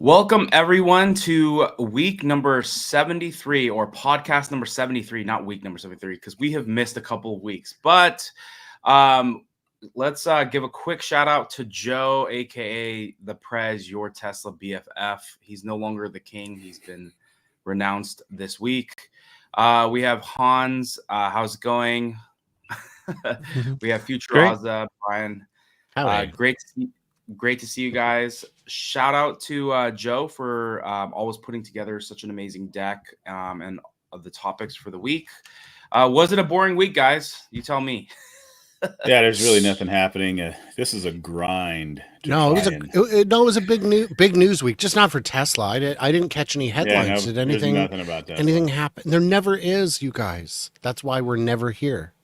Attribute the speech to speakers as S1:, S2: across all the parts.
S1: Welcome everyone to week number 73 or podcast number 73, not week number 73, because we have missed a couple of weeks. But let's give a quick shout out to Joe, aka the Prez, your Tesla BFF. He's no longer the king. He's been renounced this week. We have Hans. How's it going? We have FutureAza, Brian. Great to see you guys. Shout out to Joe for always putting together such an amazing deck and of the topics for the week. Was it a boring week, guys? You tell me.
S2: Yeah, there's really nothing happening. This is a grind.
S3: No, it was a big news week, just not for Tesla. I didn't catch any headlines.
S2: Yeah,
S3: Did anything?
S2: There's nothing about that.
S3: Anything happen? There never is, you guys. That's why we're never here.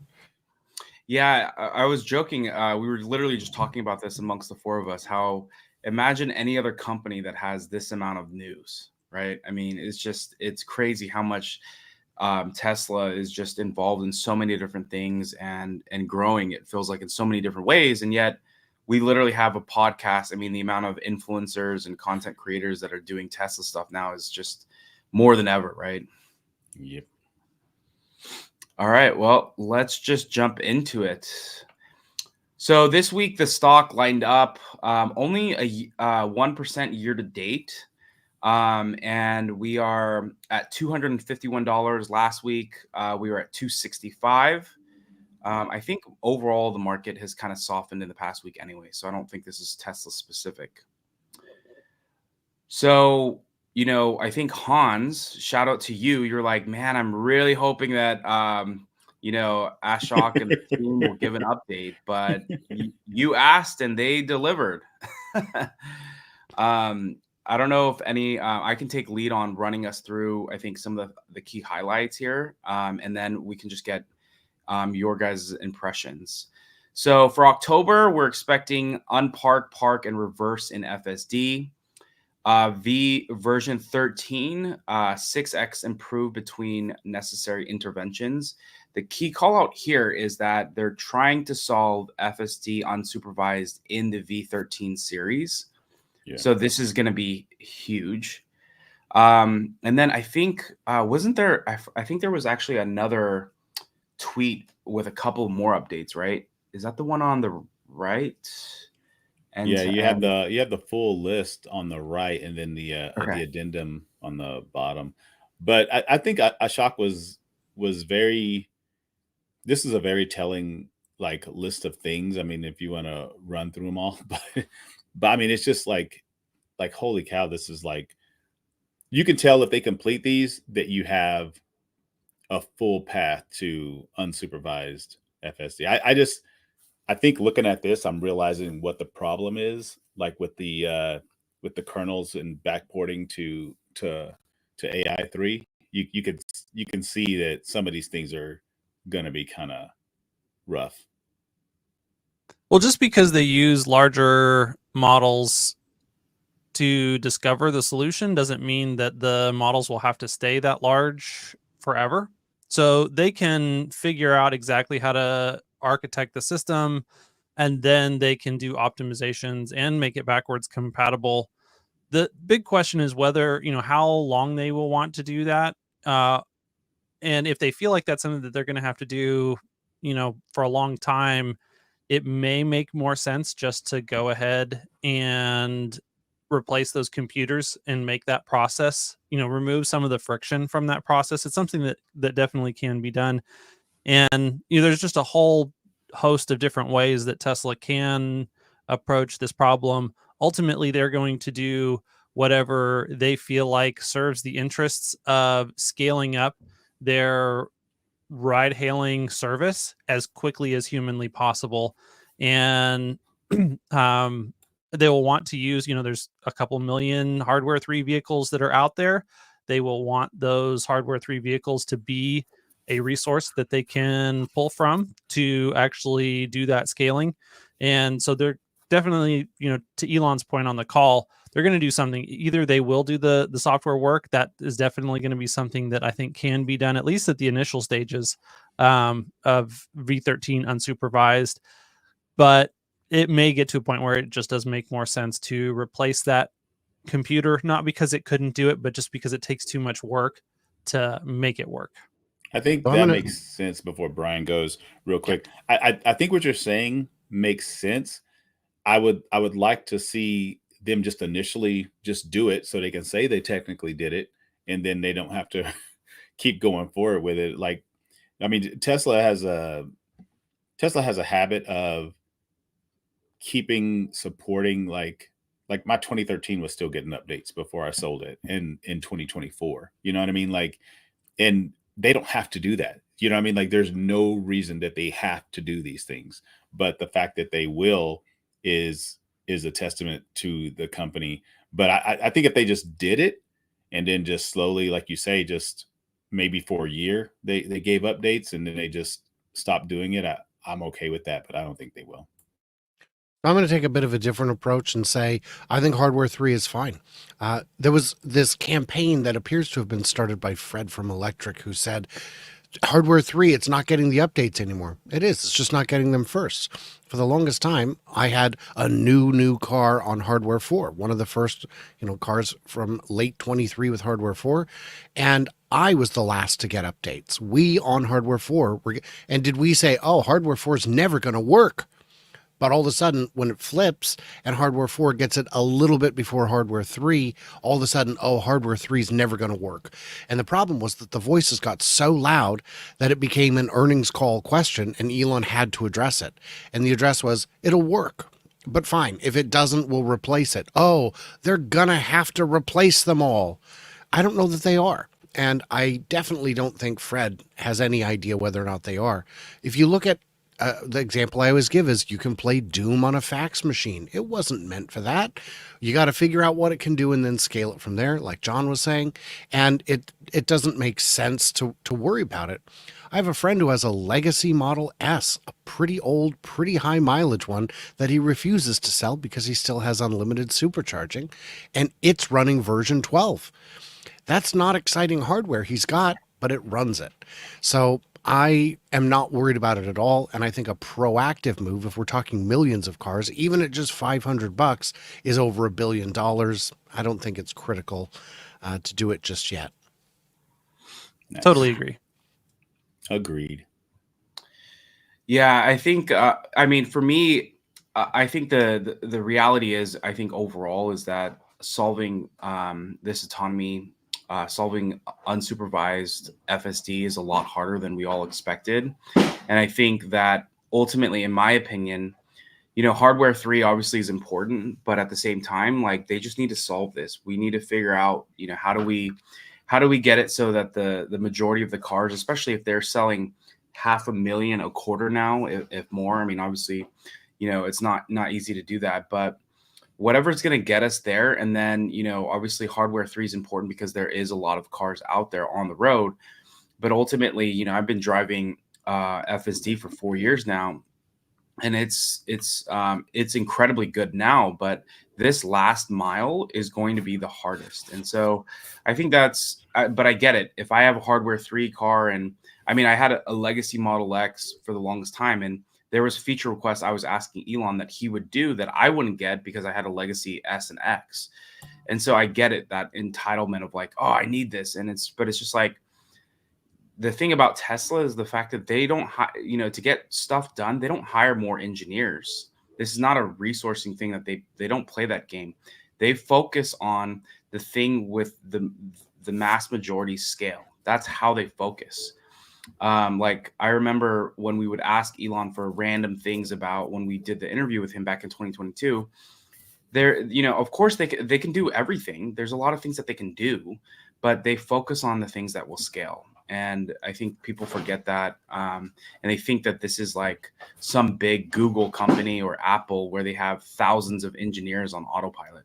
S1: Yeah, I was joking. We were literally just talking about this amongst the four of us. How imagine any other company that has this amount of news, right? I mean, it's crazy how much Tesla is just involved in so many different things and growing. It feels like in so many different ways, and yet we literally have a podcast. I mean, the amount of influencers and content creators that are doing Tesla stuff now is just more than ever, right?
S2: Yep.
S1: All right, well, let's just jump into it. So this week, the stock lined up only a 1% year to date. And we are at $251 last week. We were at $265. I think overall, the market has kind of softened in the past week anyway. So I don't think this is Tesla specific. So, I think Hans, shout out to you. You're like, man, I'm really hoping that, Ashok and the team will give an update, but you asked and they delivered. I don't know if any, I can take lead on running us through, I think, some of the key highlights here. And then we can just get your guys' impressions. So for October, we're expecting unpark, park, and reverse in FSD. V version 13, 6x improved between necessary interventions. The key call out here is that they're trying to solve FSD unsupervised in the V13 series. Yeah. So this is going to be huge. And then I think, wasn't there, I think there was actually another tweet with a couple more updates, right? Is that the one on the right?
S2: And yeah, you had the full list on the right, and then the addendum on the bottom. But I think Ashok was very. This is a very telling list of things. I mean, if you want to run through them all, but I mean, it's just like holy cow, this is you can tell if they complete these that you have a full path to unsupervised FSD. I think looking at this, I'm realizing what the problem is, with the kernels and backporting to AI3. You can see that some of these things are going to be kind of rough.
S4: Well, just because they use larger models to discover the solution doesn't mean that the models will have to stay that large forever. So they can figure out exactly how to architect the system, and then they can do optimizations and make it backwards compatible. The big question is whether, how long they will want to do that. And if they feel like that's something that they're going to have to do, for a long time, it may make more sense just to go ahead and replace those computers and make that process, remove some of the friction from that process. It's something that definitely can be done. And there's just a whole host of different ways that Tesla can approach this problem. Ultimately, they're going to do whatever they feel like serves the interests of scaling up their ride-hailing service as quickly as humanly possible. And they will want to use, there's a couple million hardware 3 vehicles that are out there. They will want those hardware 3 vehicles to be a resource that they can pull from to actually do that scaling. And so they're definitely, to Elon's point on the call, they're going to do something. Either they will do the software work. That is definitely going to be something that I think can be done, at least at the initial stages of V13 unsupervised. But it may get to a point where it just does make more sense to replace that computer, not because it couldn't do it, but just because it takes too much work to make it work.
S2: I think that makes sense. Before Brian goes, real quick, I think what you're saying makes sense. I would like to see them just initially just do it so they can say they technically did it, and then they don't have to keep going forward with it. Like, I mean, Tesla has a habit of supporting, like my 2013 was still getting updates before I sold it in 2024. You know what I mean? Like, and they don't have to do that. You know what I mean? Like, there's no reason that they have to do these things, but the fact that they will is a testament to the company. But I think if they just did it and then just slowly, like you say, just maybe for a year, they gave updates and then they just stopped doing it, I'm okay with that, but I don't think they will.
S3: I'm going to take a bit of a different approach and say I think hardware 3 is fine. There was this campaign that appears to have been started by Fred from Electric, who said hardware 3, it's not getting the updates anymore. It is. It's just not getting them first. For the longest time, I had a new car on hardware 4, one of the first, cars from late 23 with hardware 4, and I was the last to get updates. We on hardware 4 and did we say, oh, hardware 4 is never going to work? But all of a sudden, when it flips and hardware 4 gets it a little bit before hardware 3, all of a sudden, oh, hardware 3 is never going to work. And the problem was that the voices got so loud that it became an earnings call question, and Elon had to address it. And the address was, it'll work, but fine. If it doesn't, we'll replace it. Oh, they're going to have to replace them all. I don't know that they are. And I definitely don't think Fred has any idea whether or not they are. If you look at the example I always give is you can play Doom on a fax machine. It wasn't meant for that. You got to figure out what it can do and then scale it from there, like John was saying. And it doesn't make sense to worry about it. I have a friend who has a legacy Model S, a pretty old, pretty high mileage one that he refuses to sell because he still has unlimited supercharging, and it's running version 12. That's not exciting hardware he's got, but it runs it. So I am not worried about it at all. And I think a proactive move, if we're talking millions of cars, even at just $500, is over $1 billion. I don't think it's critical to do it just yet.
S4: Nice. Totally agree.
S2: Agreed.
S1: Yeah, I think, for me, I think the reality is, I think overall is that solving this autonomy, solving unsupervised FSD is a lot harder than we all expected. And I think that ultimately, in my opinion, hardware 3 obviously is important, but at the same time, like, they just need to solve this. We need to figure out, how do we get it so that the majority of the cars, especially if they're selling 500,000 a quarter now, if more, I mean, obviously, it's not easy to do that, but whatever's going to get us there. And then, obviously hardware 3 is important because there is a lot of cars out there on the road. But ultimately, I've been driving FSD for 4 years now, and it's incredibly good now. But this last mile is going to be the hardest. And so I think but I get it. If I have a hardware 3 car, and I mean, I had a legacy Model X for the longest time, and there was feature requests I was asking Elon that he would do that I wouldn't get because I had a legacy S and X. And so I get it, that entitlement of like, oh, I need this. But it's just like, the thing about Tesla is the fact that they don't, to get stuff done, they don't hire more engineers. This is not a resourcing thing, that they don't play that game. They focus on the thing with the mass majority scale. That's how they focus. Like, I remember when we would ask Elon for random things about when we did the interview with him back in 2022, of course they can do everything. There's a lot of things that they can do, but they focus on the things that will scale. And I think people forget that. And they think that this is like some big Google company or Apple where they have thousands of engineers on autopilot.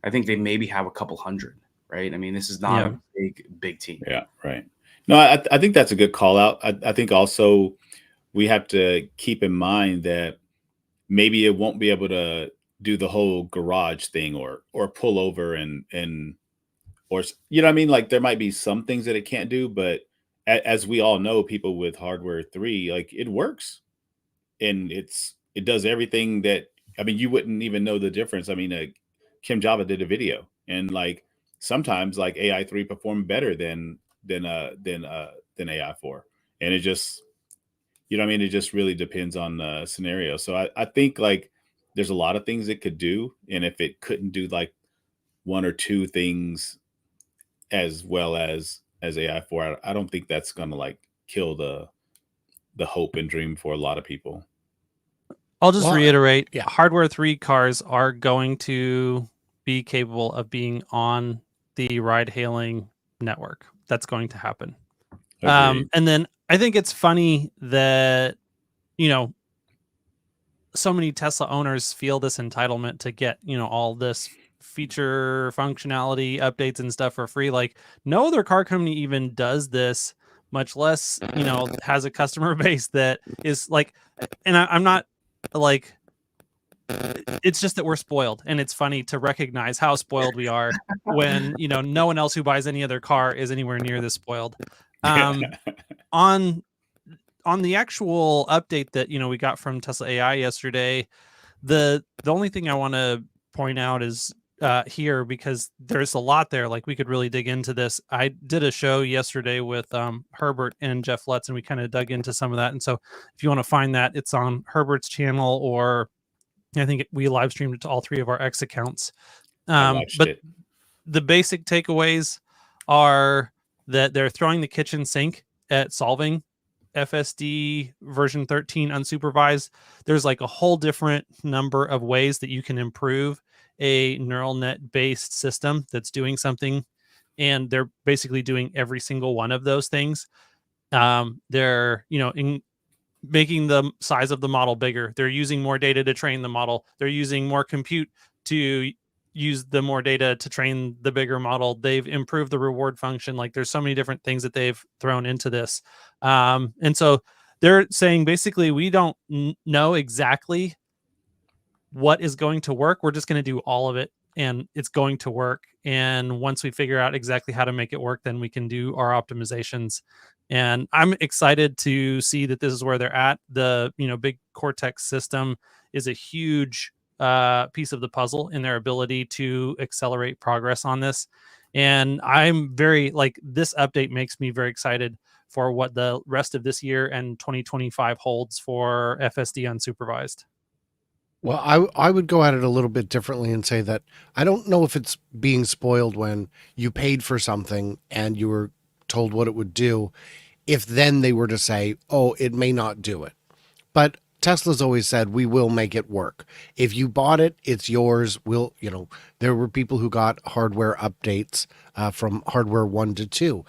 S1: I think they maybe have a couple hundred, right? I mean, this is not a big team.
S2: Yeah, right. No, I think that's a good call out. I think also we have to keep in mind that maybe it won't be able to do the whole garage thing or pull over and or, I mean, like, there might be some things that it can't do, but as we all know, people with hardware 3, like, it works, and it does everything that, I mean, you wouldn't even know the difference. I mean, Kim Java did a video and like sometimes like AI3 performed better than AI4, and it just, you know what I mean, it just really depends on the scenario. So I think like there's a lot of things it could do, and if it couldn't do like one or two things as well as AI4, I don't think that's gonna like kill the hope and dream for a lot of people.
S4: I'll just reiterate, Hardware 3 cars are going to be capable of being on the ride-hailing network. That's going to happen. And then I think it's funny that, you know, so many Tesla owners feel this entitlement to get, you know, all this feature functionality updates and stuff for free. Like, no other car company even does this, much less, you know, has a customer base that is like, and I'm not like, it's just that we're spoiled, and it's funny to recognize how spoiled we are when, you know, no one else who buys any other car is anywhere near this spoiled. On the actual update that, you know, we got from Tesla AI yesterday, the only thing I want to point out is here, because there's a lot there. Like, we could really dig into this. I did a show yesterday with Herbert and Jeff Lutz, and we kind of dug into some of that. And so if you want to find that, it's on Herbert's channel, or I think we live streamed it to all three of our X accounts. But the basic takeaways are that they're throwing the kitchen sink at solving FSD version 13 unsupervised. There's like a whole different number of ways that you can improve a neural net based system that's doing something, and they're basically doing every single one of those things. They're, you know, making the size of the model bigger. They're using more data to train the model. They're using more compute to use the more data to train the bigger model. They've improved the reward function. Like, there's so many different things that they've thrown into this. And so they're saying basically, we don't know exactly what is going to work. We're just going to do all of it, and it's going to work. And once we figure out exactly how to make it work, then we can do our optimizations. And I'm excited to see that this is where they're at. The, you know, big Cortex system is a huge piece of the puzzle in their ability to accelerate progress on this. And I'm very, like, this update makes me very excited for what the rest of this year and 2025 holds for FSD unsupervised.
S3: Well, I would go at it a little bit differently and say that I don't know if it's being spoiled when you paid for something and you were told what it would do, if then they were to say, oh, it may not do it. But Tesla's always said, we will make it work. If you bought it, it's yours. We'll, you know, there were people who got hardware updates from hardware 1 to 2.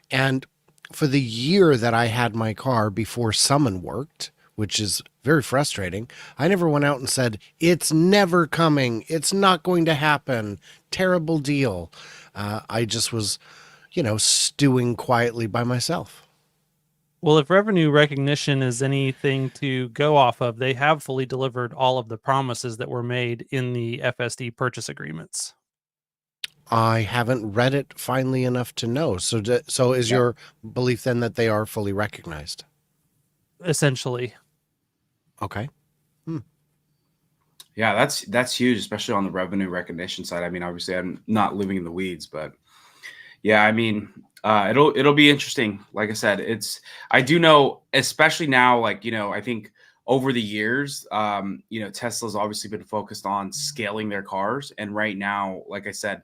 S3: And for the year that I had my car before Summon worked, which is very frustrating, I never went out and said, it's never coming. It's not going to happen. Terrible deal. I just was, you know, stewing quietly by myself.
S4: Well, if revenue recognition is anything to go off of, they have fully delivered all of the promises that were made in the FSD purchase agreements.
S3: I haven't read it finely enough to know. So is your belief then that they are fully recognized?
S4: Essentially.
S3: Okay.
S1: Yeah, that's huge, especially on the revenue recognition side. I mean, obviously, I'm not living in the weeds, but yeah, I mean, it'll be interesting. Like I said, I do know, especially now, like, you know, I think over the years, you know, Tesla's obviously been focused on scaling their cars, and right now, like I said,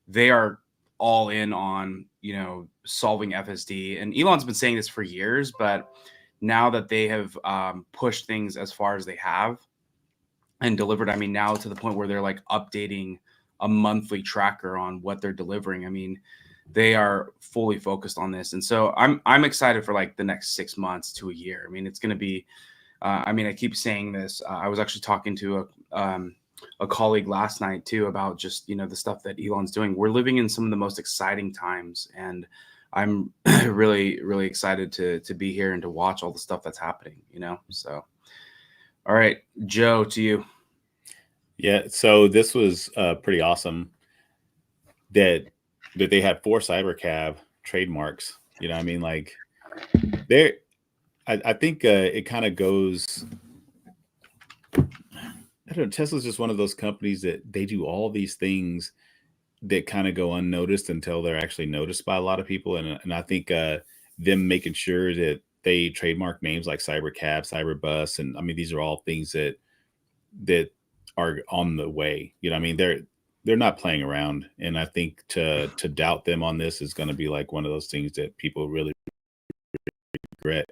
S1: they are all in on, you know, solving FSD. And Elon's been saying this for years, but now that they have pushed things as far as they have and delivered, I mean, now to the point where they're like updating a monthly tracker on what they're delivering. I mean, they are fully focused on this. And so I'm excited for like the next 6 months to a year. I mean, it's going to be, I mean, I keep saying this. I was actually talking to a colleague last night too, about just, you know, the stuff that Elon's doing. We're living in some of the most exciting times, and I'm really, really excited to be here and to watch all the stuff that's happening, you know? So, all right, Joe, to you.
S2: Yeah. So this was pretty awesome that they had 4 Cybercab trademarks. You know what I mean? Like, I think it kind of goes, I don't know, Tesla's just one of those companies that they do all these things that kind of go unnoticed until they're actually noticed by a lot of people. And I think them making sure that they trademark names like Cybercab, Cyberbus, and I mean these are all things that are on the way. You know, I mean they're not playing around, and I think to doubt them on this is going to be like one of those things that people really regret.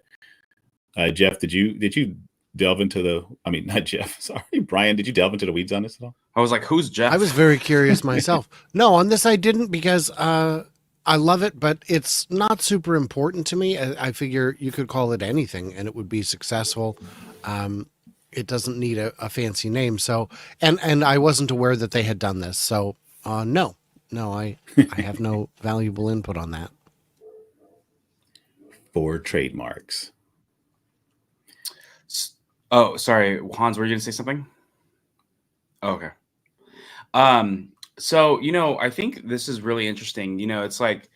S2: Jeff, did you delve into the? I mean, not Jeff. Sorry, Brian. Did you delve into the weeds on this at all?
S1: I was like, "Who's Jeff?"
S3: I was very curious myself. No, on this I didn't, because I love it, but it's not super important to me. I figure you could call it anything and it would be successful. It doesn't need a fancy name. So, and I wasn't aware that they had done this. So, no, I have no valuable input on that.
S2: 4 trademarks.
S1: Oh, sorry, Hans, were you going to say something? Oh, okay. So, I think this is really interesting. It's like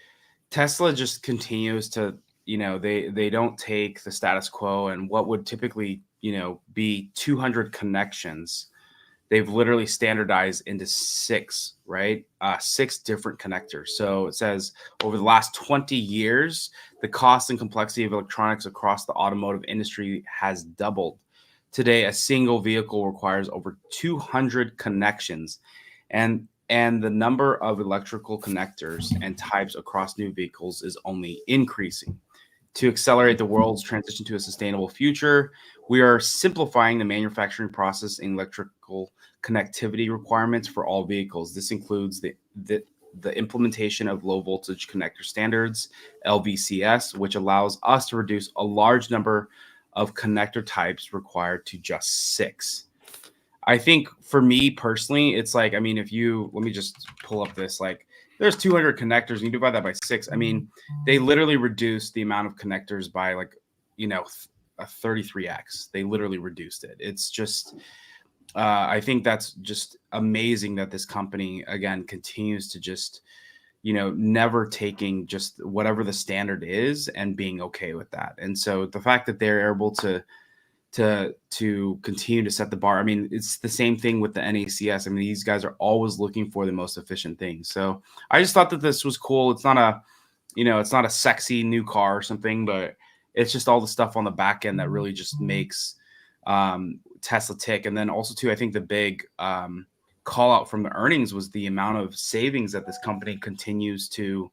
S1: Tesla just continues to, they don't take the status quo, and what would typically, be 200 connections. They've literally standardized into 6, right? 6 different connectors. So it says over the last 20 years, the cost and complexity of electronics across the automotive industry has doubled. Today, a single vehicle requires over 200 connections, and the number of electrical connectors and types across new vehicles is only increasing. To accelerate the world's transition to a sustainable future, we are simplifying the manufacturing process and electrical connectivity requirements for all vehicles. This includes the implementation of low voltage connector standards, LVCS, which allows us to reduce a large number of connector types required to just 6. I think for me personally, it's like, I mean, let me just pull up this, like there's 200 connectors and you divide that by 6. I mean, they literally reduced the amount of connectors by like, a 33x. They literally reduced it. It's just, I think that's just amazing that this company, again, continues to just, never taking just whatever the standard is and being okay with that. And so the fact that they're able to continue to set the bar. I mean, it's the same thing with the NACS. I mean, these guys are always looking for the most efficient things. So I just thought that this was cool. It's not a sexy new car or something, but it's just all the stuff on the back end that really just makes Tesla tick. And then also too, I think the big call out from the earnings was the amount of savings that this company continues to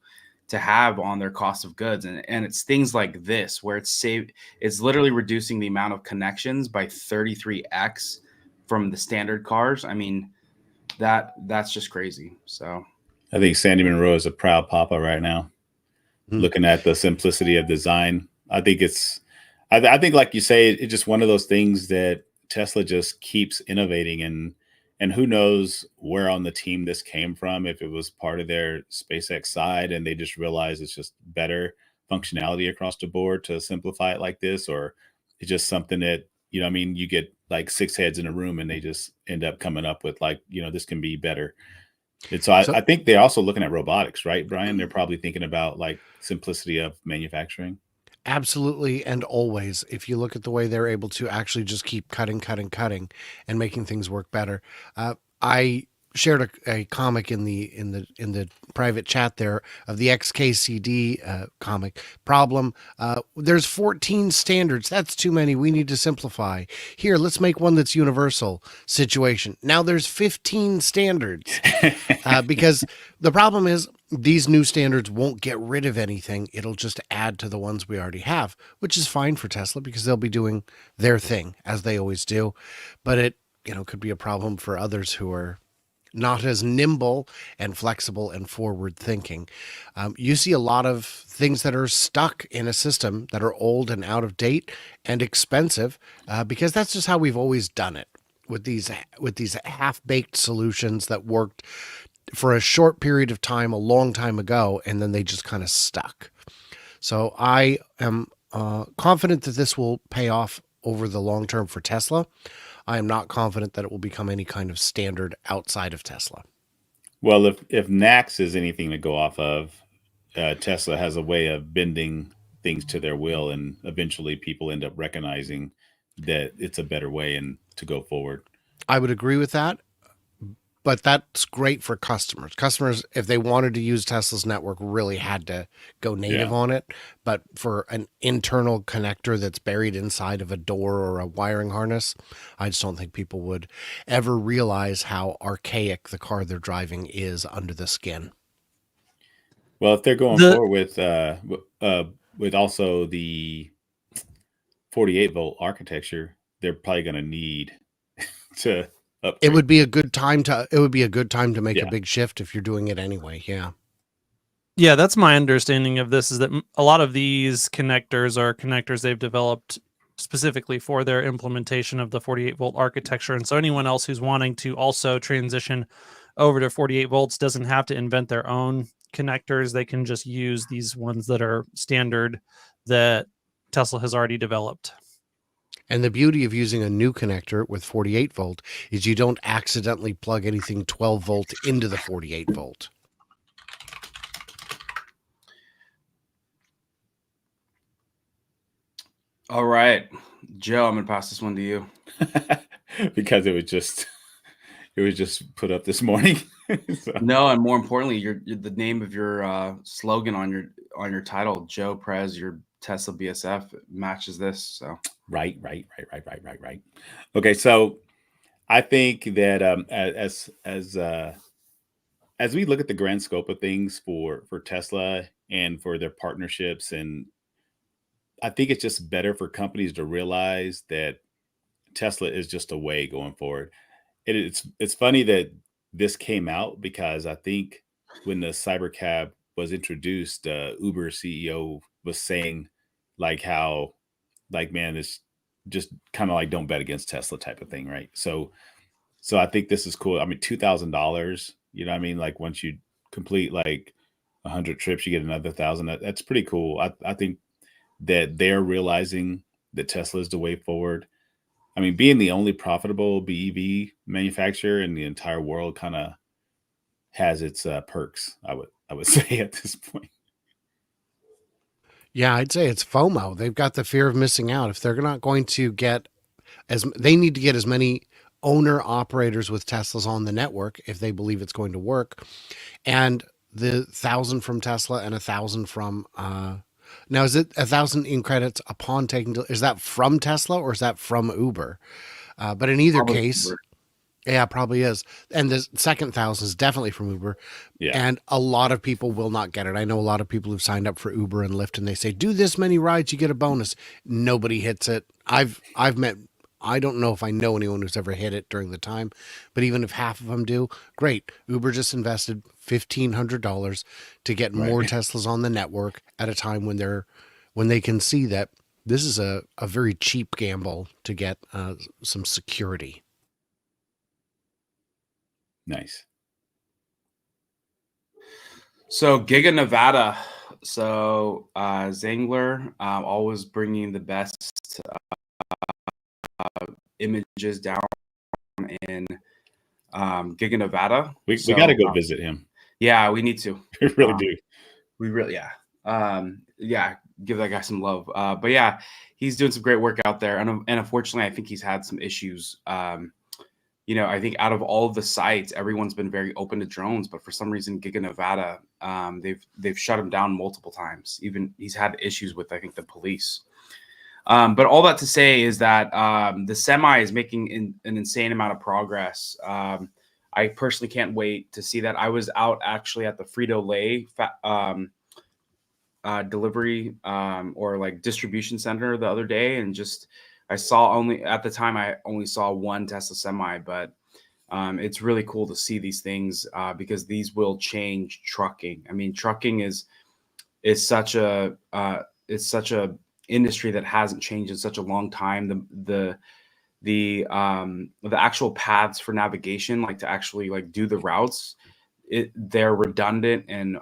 S1: have on their cost of goods. And it's things like this, where it's literally reducing the amount of connections by 33x from the standard cars. I mean, that's just crazy. So
S2: I think Sandy Monroe is a proud papa right now, looking at the simplicity of design. I think I think, like you say, it's just one of those things that Tesla just keeps innovating, and who knows where on the team this came from, if it was part of their SpaceX side and they just realized it's just better functionality across the board to simplify it like this, or it's just something that, I mean, you get like 6 heads in a room and they just end up coming up with like, this can be better. And so I think they're also looking at robotics, right, Brian? They're probably thinking about like simplicity of manufacturing.
S3: Absolutely. And always, if you look at the way they're able to actually just keep cutting and making things work better. I shared a comic in the private chat there of the XKCD comic problem. There's 14 standards. That's too many. We need to simplify. Here, let's make one that's universal situation. Now there's 15 standards because the problem is these new standards won't get rid of anything. It'll just add to the ones we already have, which is fine for Tesla because they'll be doing their thing as they always do. But it, could be a problem for others who are not as nimble and flexible and forward thinking. You see a lot of things that are stuck in a system that are old and out of date and expensive because that's just how we've always done it with these half-baked solutions that worked for a short period of time, a long time ago, and then they just kind of stuck. So I am confident that this will pay off over the long term for Tesla. I am not confident that it will become any kind of standard outside of Tesla.
S2: Well, if NACS is anything to go off of, Tesla has a way of bending things to their will, and eventually people end up recognizing that it's a better way and to go forward.
S3: I would agree with that. but that's great for customers. Customers, if they wanted to use Tesla's network, really had to go native on it. But for an internal connector that's buried inside of a door or a wiring harness, I just don't think people would ever realize how archaic the car they're driving is under the skin.
S2: Well, if they're going forward with also the 48 volt architecture, they're probably going to need to upgrade.
S3: It would be a good time to make a big shift if you're doing it anyway.
S4: Yeah, that's my understanding of this, is that a lot of these connectors are connectors they've developed specifically for their implementation of the 48 volt architecture. And so anyone else who's wanting to also transition over to 48 volts doesn't have to invent their own connectors. They can just use these ones that are standard that Tesla has already developed.
S3: And the beauty of using a new connector with 48 volt is you don't accidentally plug anything 12 volt into the 48 volt.
S1: All right, Joe, I'm gonna pass this one to you.
S2: Because it was just put up this morning.
S1: So. No, and more importantly, you're the name of your slogan on your title, Joe Prez, your Tesla BSF, matches this. So
S2: right. Okay, so I think that as we look at the grand scope of things for Tesla and for their partnerships, and I think it's just better for companies to realize that Tesla is just a way going forward. It's funny that this came out, because I think when the Cybercab was introduced, Uber CEO was saying man, it's just kind of like, don't bet against Tesla type of thing, right? So I think this is cool. I mean, $2,000, you know what I mean? Like, once you complete like 100 trips, you get another 1,000. That's pretty cool. I think that they're realizing that Tesla is the way forward. I mean, being the only profitable BEV manufacturer in the entire world kind of has its perks, I would say, at this point.
S3: Yeah, I'd say it's FOMO. They've got the fear of missing out. If they're not going to get they need to get as many owner operators with Teslas on the network if they believe it's going to work. And the 1,000 from Tesla and 1,000 from now, is it 1,000 in credits upon taking? Is that from Tesla or is that from Uber? But in either case, Uber. Yeah, probably is. And the second 1,000 is definitely from Uber. Yeah. And a lot of people will not get it. I know a lot of people who've signed up for Uber and Lyft, and they say, do this many rides, you get a bonus. Nobody hits it. I've met, I don't know if I know anyone who's ever hit it during the time, but even if half of them do, great. Uber just invested $1,500 to get more Teslas on the network at a time when they can see that this is a very cheap gamble to get some security.
S2: Nice.
S1: So Giga Nevada. So Zangler, always bringing the best images down in Giga Nevada.
S2: We got to go visit him.
S1: Yeah, we need to.
S2: We really do.
S1: We really, give that guy some love. But yeah, he's doing some great work out there. And unfortunately, I think he's had some issues. I think out of all of the sites, everyone's been very open to drones, but for some reason, Giga Nevada, they've shut him down multiple times. Even he's had issues with, I think, the police. But all that to say is that the Semi is making an insane amount of progress. I personally can't wait to see that. I was out actually at the Frito-Lay delivery or like distribution center the other day, and just I only saw one Tesla Semi, but it's really cool to see these things because these will change trucking. I mean, trucking is such a industry that hasn't changed in such a long time. The actual paths for navigation, like to actually like do the routes, they're redundant and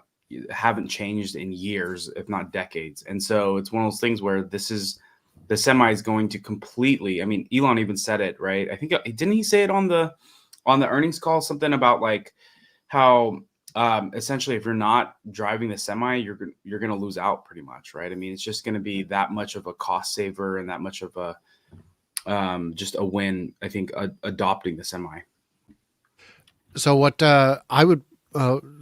S1: haven't changed in years, if not decades. And so it's one of those things where the Semi is going to completely, I mean, Elon even said it, right? I think, didn't he say it on the earnings call, something about like how essentially if you're not driving the Semi, you're going to lose out pretty much, right? I mean, it's just going to be that much of a cost saver and that much of a just a win, I think, adopting the Semi.
S3: So what I would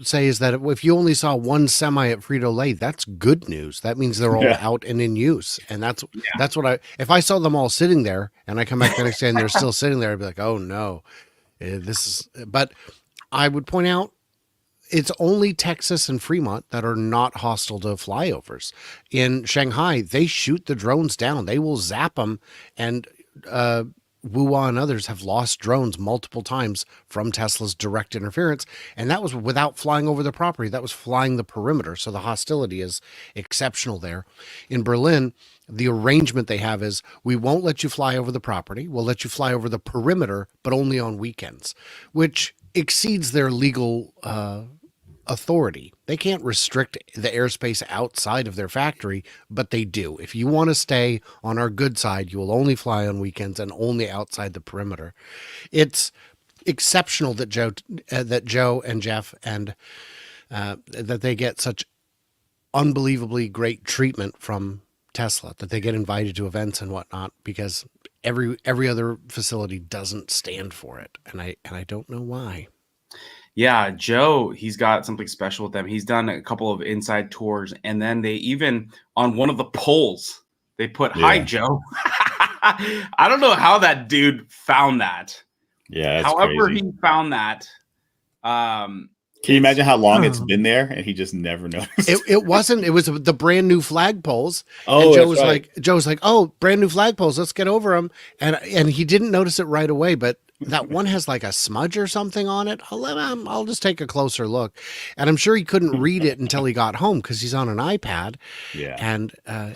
S3: say is that if you only saw one semi at Frito-Lay, that's good news. That means they're all out and in use. And that's what if I saw them all sitting there and I come back the next day and they're still sitting there, I'd be like, oh no, but I would point out it's only Texas and Fremont that are not hostile to flyovers. In Shanghai, they shoot the drones down. They will zap them, and Wuwa and others have lost drones multiple times from Tesla's direct interference, and that was without flying over the property. That was flying the perimeter, so the hostility is exceptional there. In Berlin, the arrangement they have is we won't let you fly over the property. We'll let you fly over the perimeter, but only on weekends, which exceeds their legal authority. They can't restrict the airspace outside of their factory, but they do. If you want to stay on our good side, you will only fly on weekends and only outside the perimeter. It's exceptional that Joe and Jeff and that they get such unbelievably great treatment from Tesla, that they get invited to events and whatnot, because every other facility doesn't stand for it, and I don't know why.
S1: Yeah, Joe, he's got something special with them. He's done a couple of inside tours, and then they even, on one of the poles, they put, "Hi, Joe." I don't know how that dude found that.
S2: Yeah,
S1: however
S2: crazy.
S1: He found that.
S2: Can you imagine how long it's been there and he just never noticed?
S3: It wasn't. It was the brand new flagpoles.
S2: Oh,
S3: and Joe was like, "Oh, brand new flagpoles. Let's get over them." And he didn't notice it right away, but that one has like a smudge or something on it. I'll just take a closer look. And I'm sure he couldn't read it until he got home because he's on an iPad.
S2: Yeah.
S3: And and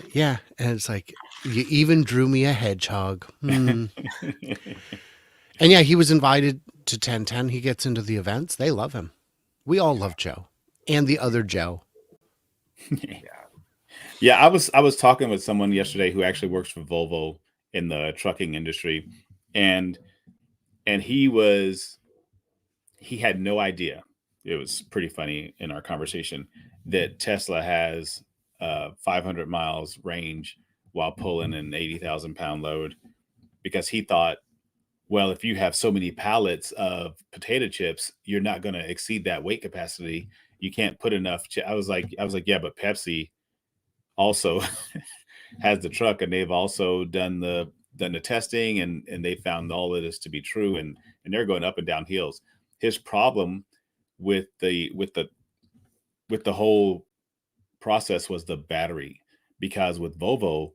S3: it's like, you even drew me a hedgehog. And yeah, he was invited to 1010. He gets into the events. They love him. We all love Joe and the other Joe.
S2: Yeah, I was talking with someone yesterday who actually works for Volvo in the trucking industry, and he had no idea. It was pretty funny in our conversation that Tesla has 500 miles range while pulling an 80,000 pound load, because he thought, well, if you have so many pallets of potato chips, you're not going to exceed that weight capacity. You can't put enough. I was like, yeah, but Pepsi also has the truck, and they've also done the testing, and they found all of this to be true, and they're going up and down hills. His problem with the whole process was the battery, because with Volvo,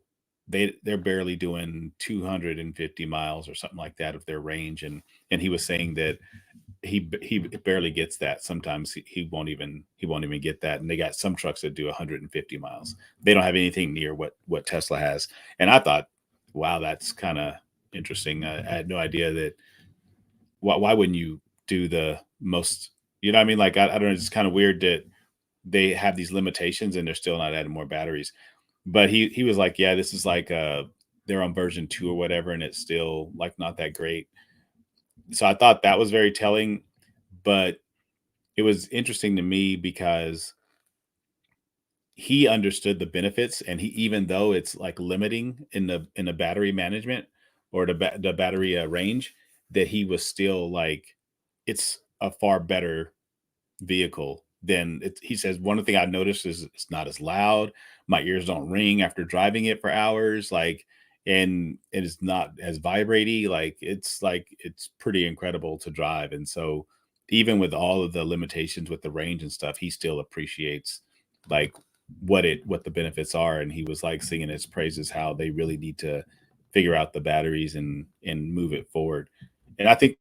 S2: they're barely doing 250 miles or something like that of their range, and he was saying that he barely gets that. Sometimes he won't even get that, and they got some trucks that do 150 miles. They don't have anything near what Tesla has. And I thought, wow, that's kind of interesting. I had no idea that. Why wouldn't you do the most? You know what I mean? Like, I don't know. It's kind of weird that they have these limitations and they're still not adding more batteries. But he was like, yeah, this is like they're on version 2 or whatever, and it's still like not that great. So I thought that was very telling, but it was interesting to me because he understood the benefits, and even though it's like limiting in the battery management or the battery range, that he was still like, it's a far better vehicle than he says. One thing I noticed is it's not as loud. My ears don't ring after driving it for hours. Like, and it is not as vibrating. Like, it's pretty incredible to drive. And so even with all of the limitations with the range and stuff, he still appreciates like what the benefits are. And he was like singing his praises, how they really need to figure out the batteries and move it forward. And I think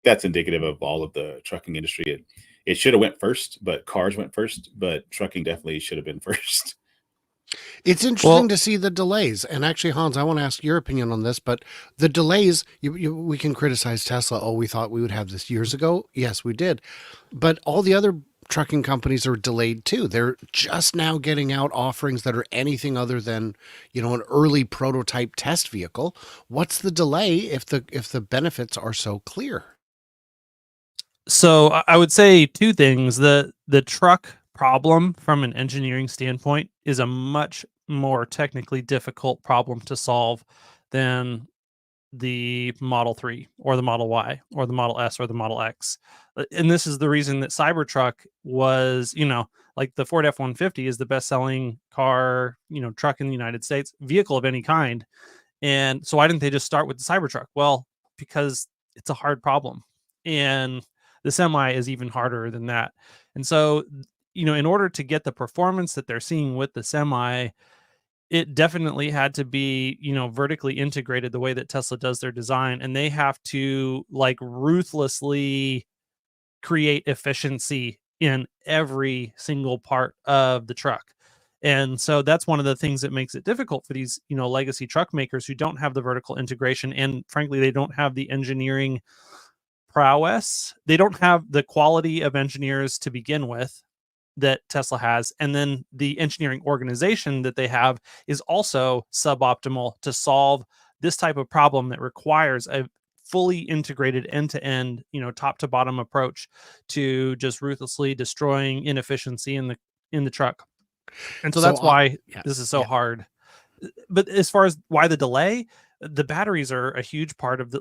S2: that's indicative of all of the trucking industry. It should have went first, but cars went first, but trucking definitely should have been first.
S3: It's interesting to see the delays. And actually, Hans, I want to ask your opinion on this, but the delays, we can criticize Tesla. Oh, we thought we would have this years ago. Yes, we did. But all the other trucking companies are delayed too. They're just now getting out offerings that are anything other than, an early prototype test vehicle. What's the delay if the benefits are so clear?
S4: So I would say two things. The truck problem from an engineering standpoint is a much more technically difficult problem to solve than the Model 3 or the Model Y or the Model S or the Model X. And this is the reason that Cybertruck was, like the Ford F-150 is the best-selling car, truck in the United States, vehicle of any kind. And so why didn't they just start with the Cybertruck? Well, because it's a hard problem. And the Semi is even harder than that. And so, in order to get the performance that they're seeing with the Semi, it definitely had to be, vertically integrated the way that Tesla does their design. And they have to ruthlessly create efficiency in every single part of the truck. And so that's one of the things that makes it difficult for these, legacy truck makers who don't have the vertical integration. And frankly, they don't have the engineering prowess. They don't have the quality of engineers to begin with that Tesla has. And then the engineering organization that they have is also suboptimal to solve this type of problem that requires a fully integrated end-to-end, top to bottom approach to just ruthlessly destroying inefficiency in the truck. And so that's why this is so hard. But as far as why the delay, the batteries are a huge part of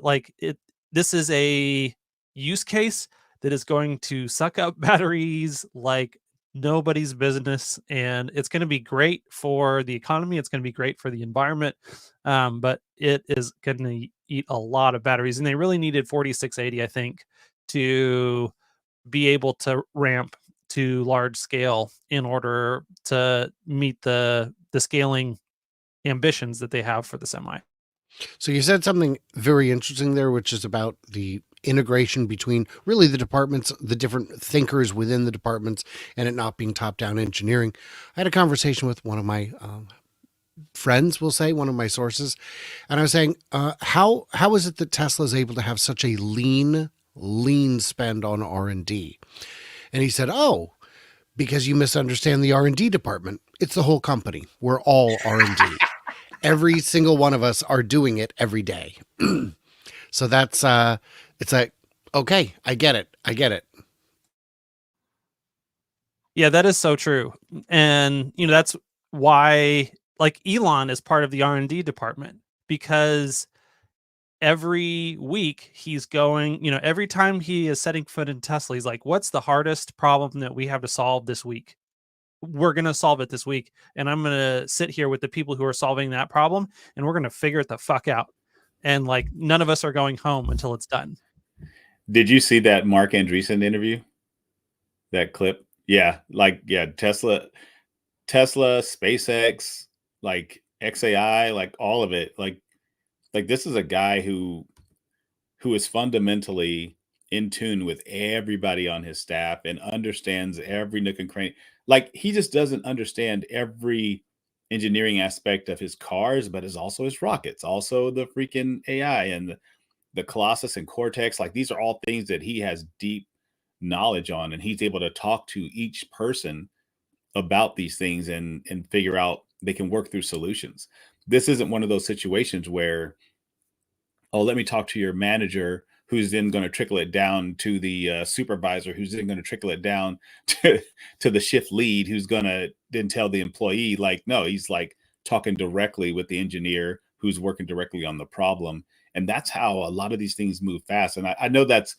S4: this is a use case that is going to suck up batteries like nobody's business, and it's going to be great for the economy. It's going to be great for the environment, but it is going to eat a lot of batteries, and they really needed 4680, I think, to be able to ramp to large scale in order to meet the scaling ambitions that they have for the Semi.
S3: So you said something very interesting there, which is about the integration between really the departments, the different thinkers within the departments, and it not being top-down engineering. I had a conversation with one of my friends, we'll say, one of my sources, and I was saying, how is it that Tesla is able to have such a lean spend on R&D? And he said, because you misunderstand the R&D department. It's the whole company. We're all R&D. Every single one of us are doing it every day. So that's, it's like, okay, I get it.
S4: Yeah, that is so true. And, that's why Elon is part of the R&D department, because every week he's going, every time he is setting foot in Tesla, he's like, what's the hardest problem that we have to solve this week? We're going to solve it this week. And I'm going to sit here with the people who are solving that problem, and we're going to figure it the fuck out. And none of us are going home until it's done.
S2: Did you see that Mark Andreessen interview? That clip? Yeah. Tesla, SpaceX, XAI, all of it. This is a guy who is fundamentally in tune with everybody on his staff and understands every nook and cranny. He just doesn't understand every engineering aspect of his cars, but is also his rockets, also the freaking AI and the Colossus and Cortex. These are all things that he has deep knowledge on, and he's able to talk to each person about these things and figure out they can work through solutions. This isn't one of those situations where, let me talk to your manager, who's then going to trickle it down to the supervisor, who's then going to trickle it down to the shift lead, who's going to then tell the employee. No, he's talking directly with the engineer who's working directly on the problem. And that's how a lot of these things move fast. And I know that's...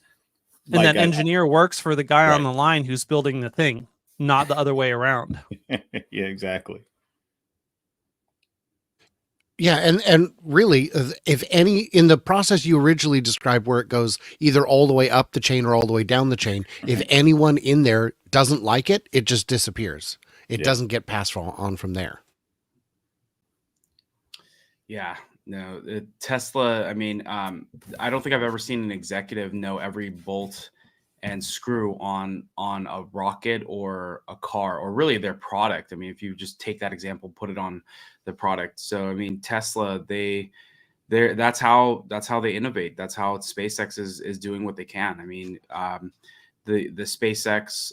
S4: And that engineer works for the guy on the line who's building the thing, not the other way around.
S2: Yeah, exactly.
S3: Yeah, and really, if any, in the process you originally described where it goes either all the way up the chain or all the way down the chain, if anyone in there doesn't like it, it just disappears. It doesn't get passed on from there.
S1: Yeah, no, Tesla, I don't think I've ever seen an executive know every bolt and screw on a rocket or a car, or really their product. If you just take that example, put it on the product. So Tesla, that's how they innovate. That's how SpaceX is doing what they can. The SpaceX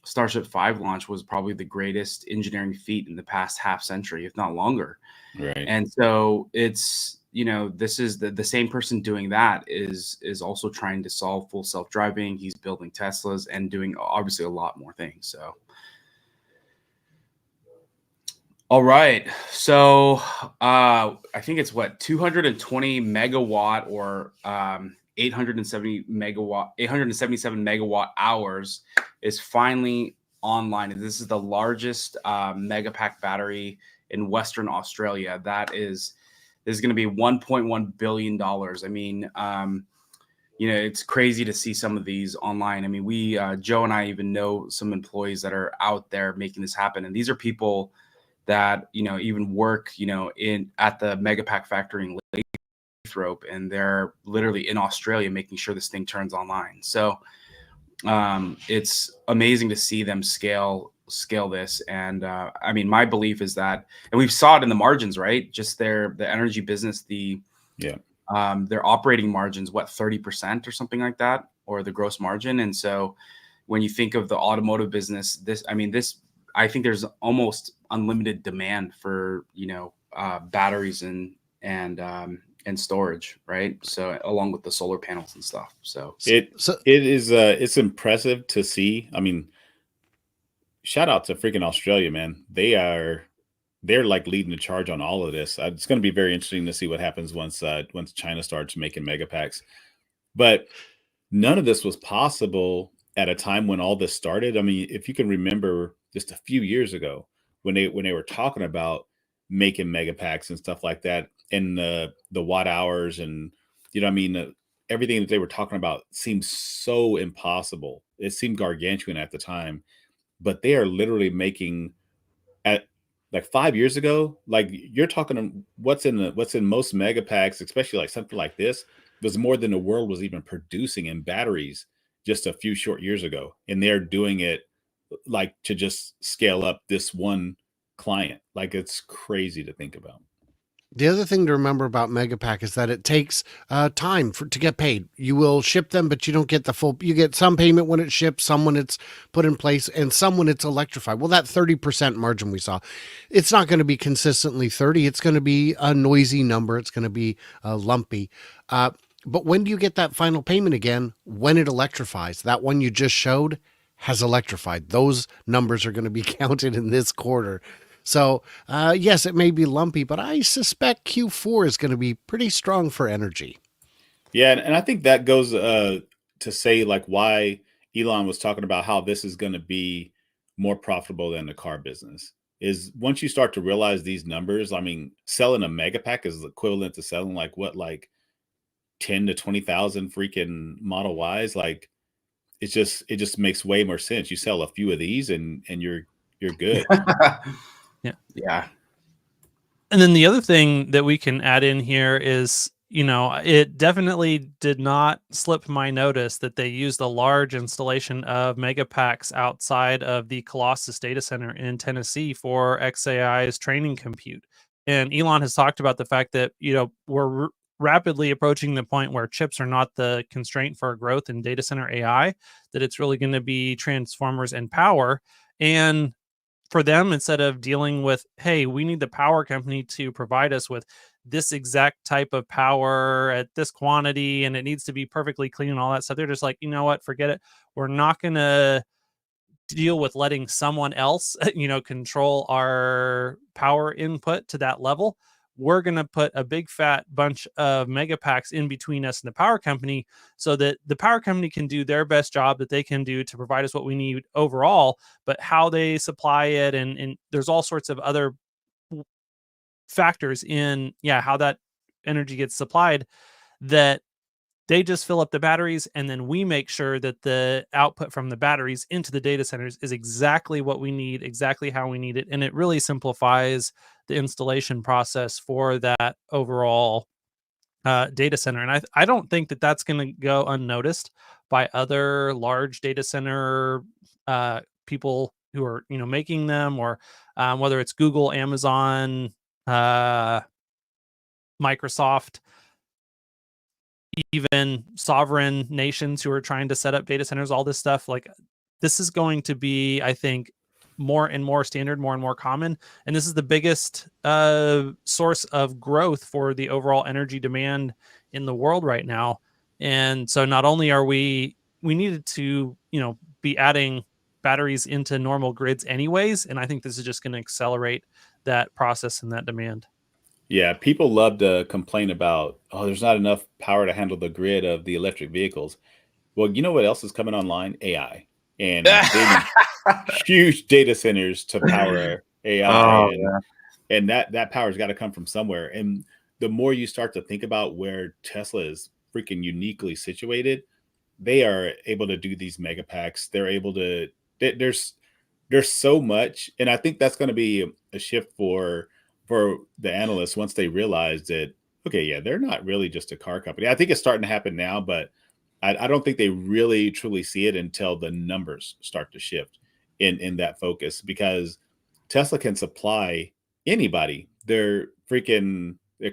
S1: Starship 5 launch was probably the greatest engineering feat in the past half century, if not longer.
S2: Right.
S1: And so it's, this is the same person doing that is also trying to solve full self-driving. He's building Teslas and doing obviously a lot more things. So All right. So I think it's what 220 megawatt or 877 megawatt hours is finally online. And this is the largest mega pack battery in Western Australia. This is going to be $1.1 billion. I mean, it's crazy to see some of these online. I mean, Joe and I even know some employees that are out there making this happen. And these are people that even work at the Megapack factory in Lathrop, and they're literally in Australia making sure this thing turns online. So it's amazing to see them scale this. And I mean, my belief is that, and we saw it in the margins, right? Just the energy business, their operating margins, 30% or something like that, or the gross margin. And so when you think of the automotive business, I think there's almost unlimited demand for batteries and storage, right? So along with the solar panels and stuff. So
S2: it's impressive to see. I mean, shout out to freaking Australia, man. They're like leading the charge on all of this. It's going to be very interesting to see what happens once China starts making mega packs. But none of this was possible at a time when all this started. I mean, if you can remember just a few years ago when they were talking about making mega packs and stuff like that, and the watt hours and everything that they were talking about seemed so impossible. It seemed gargantuan at the time, but they are literally making at like 5 years ago, like you're talking what's in most mega packs, especially like something like this, was more than the world was even producing in batteries just a few short years ago. And they're doing it like to just scale up this one client. Like it's crazy to think about.
S3: The other thing to remember about Megapack is that it takes time to get paid. You will ship them, but you don't get the full. You get some payment when it ships, some when it's put in place, and some when it's electrified. Well, that 30% margin we saw, it's not going to be consistently 30. It's going to be a noisy number. It's going to be lumpy. But when do you get that final payment again? When it electrifies. That one you just showed has electrified. Those numbers are going to be counted in this quarter. So, yes, it may be lumpy, but I suspect Q4 is going to be pretty strong for energy.
S2: Yeah, and I think that goes to say like why Elon was talking about how this is going to be more profitable than the car business. Is once you start to realize these numbers, I mean, selling a mega pack is equivalent to selling like 10 to 20,000 freaking Model Ys. Like it just makes way more sense. You sell a few of these and you're good.
S1: Yeah.
S4: And then the other thing that we can add in here is, it definitely did not slip my notice that they used a large installation of mega packs outside of the Colossus data center in Tennessee for xAI's training compute. And Elon has talked about the fact that, we're rapidly approaching the point where chips are not the constraint for growth in data center AI, that it's really going to be transformers and power. And for them, instead of dealing with, hey, we need the power company to provide us with this exact type of power at this quantity and it needs to be perfectly clean and all that stuff, they're just like, you know what, forget it. We're not going to deal with letting someone else, control our power input to that level. We're going to put a big fat bunch of mega packs in between us and the power company so that the power company can do their best job that they can do to provide us what we need overall, but how they supply it. And there's all sorts of other factors in, how that energy gets supplied, that they just fill up the batteries, and then we make sure that the output from the batteries into the data centers is exactly what we need, exactly how we need it. And it really simplifies the installation process for that overall data center. And I don't think that that's going to go unnoticed by other large data center people who are, making them, or whether it's Google, Amazon, Microsoft, even sovereign nations who are trying to set up data centers, all this stuff. Like, this is going to be, I think, more and more standard, more and more common. And this is the biggest source of growth for the overall energy demand in the world right now. And so not only are we needed to, be adding batteries into normal grids anyways, and I think this is just going to accelerate that process and that demand.
S2: Yeah, people love to complain about, oh, there's not enough power to handle the grid of the electric vehicles. Well, you know what else is coming online? AI. And they need huge data centers to power AI. And that power's got to come from somewhere. And the more you start to think about where Tesla is freaking uniquely situated, they are able to do these mega packs. They're able to, there's so much. And I think that's going to be a shift for the analysts once they realize that, okay, yeah, they're not really just a car company. I think it's starting to happen now, but I don't think they really truly see it until the numbers start to shift in that focus, because Tesla can supply anybody, their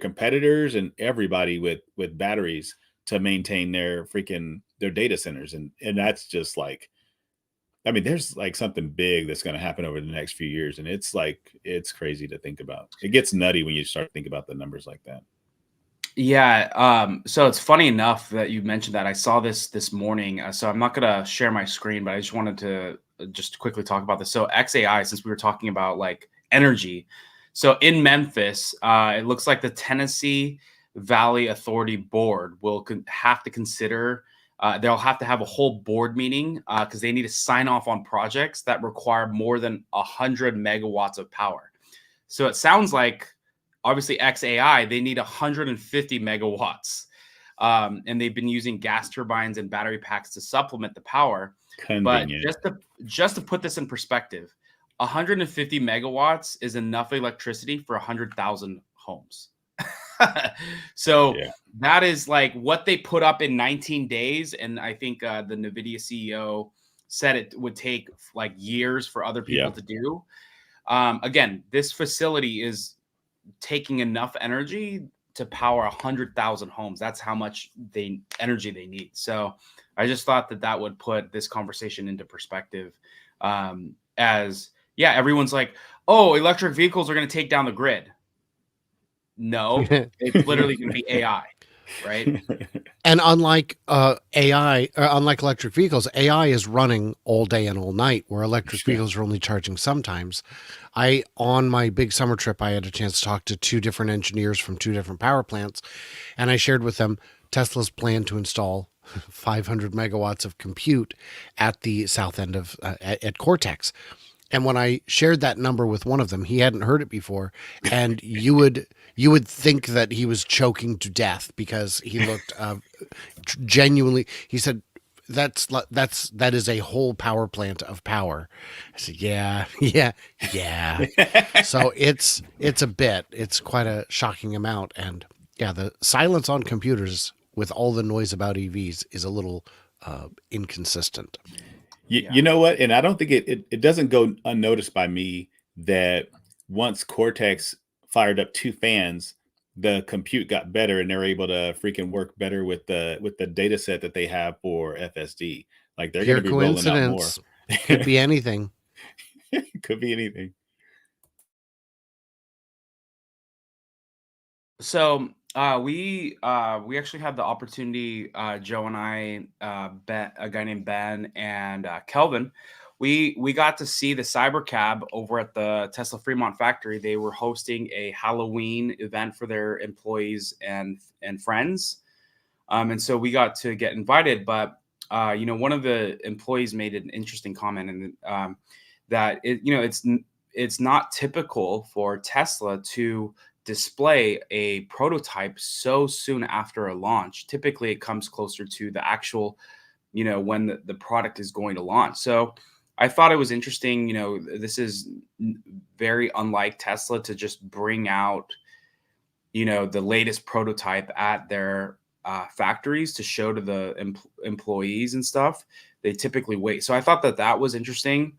S2: competitors and everybody with batteries to maintain their data centers. And that's just like, I mean, there's like something big that's going to happen over the next few years. And it's crazy to think about. It gets nutty when you start thinking about the numbers like that.
S1: Yeah. So it's funny enough that you mentioned that. I saw this morning. So I'm not going to share my screen, but I just wanted to just quickly talk about this. So XAI, since we were talking about like energy. So in Memphis, it looks like the Tennessee Valley Authority Board will have to consider, they'll have to have a whole board meeting because they need to sign off on projects that require more than 100 megawatts of power. So it sounds like, obviously, XAI, they need 150 megawatts. And they've been using gas turbines and battery packs to supplement the power.
S2: Convenient.
S1: But just to put this in perspective, 150 megawatts is enough electricity for 100,000 homes. So that is like what they put up in 19 days. And I think the NVIDIA CEO said it would take like years for other people to do. Again, this facility is taking enough energy to power 100,000 homes. That's how much energy they need. So I just thought that would put this conversation into perspective. Everyone's like, oh, electric vehicles are going to take down the grid. No, it's literally going to be AI, right?
S3: And unlike AI, unlike electric vehicles, AI is running all day and all night, where electric vehicles are only charging sometimes. On my big summer trip, I had a chance to talk to 2 different engineers from 2 different power plants, and I shared with them Tesla's plan to install 500 megawatts of compute at the south end of at Cortex. And when I shared that number with one of them, he hadn't heard it before, and you would think that he was choking to death because he looked genuinely. He said, "That is a whole power plant of power." I said, "Yeah." So it's quite a shocking amount, and the silence on computers with all the noise about EVs is a little inconsistent.
S2: You know what? And I don't think it doesn't go unnoticed by me that once Cortex fired up 2 fans, the compute got better and they're able to freaking work better with the data set that they have for FSD. Like they're going to be rolling out more.
S3: Could be anything.
S2: Could be anything.
S1: So we actually had the opportunity, Joe and I, a guy named Ben and Kelvin, we got to see the Cybercab over at the Tesla Fremont factory. They were hosting a Halloween event for their employees and friends, and so we got to get invited. But one of the employees made an interesting comment, and that it's not typical for Tesla to display a prototype so soon after a launch. Typically, it comes closer to the actual, when the product is going to launch. So I thought it was interesting. This is very unlike Tesla to just bring out, the latest prototype at their factories to show to the employees and stuff. They typically wait. So I thought that was interesting.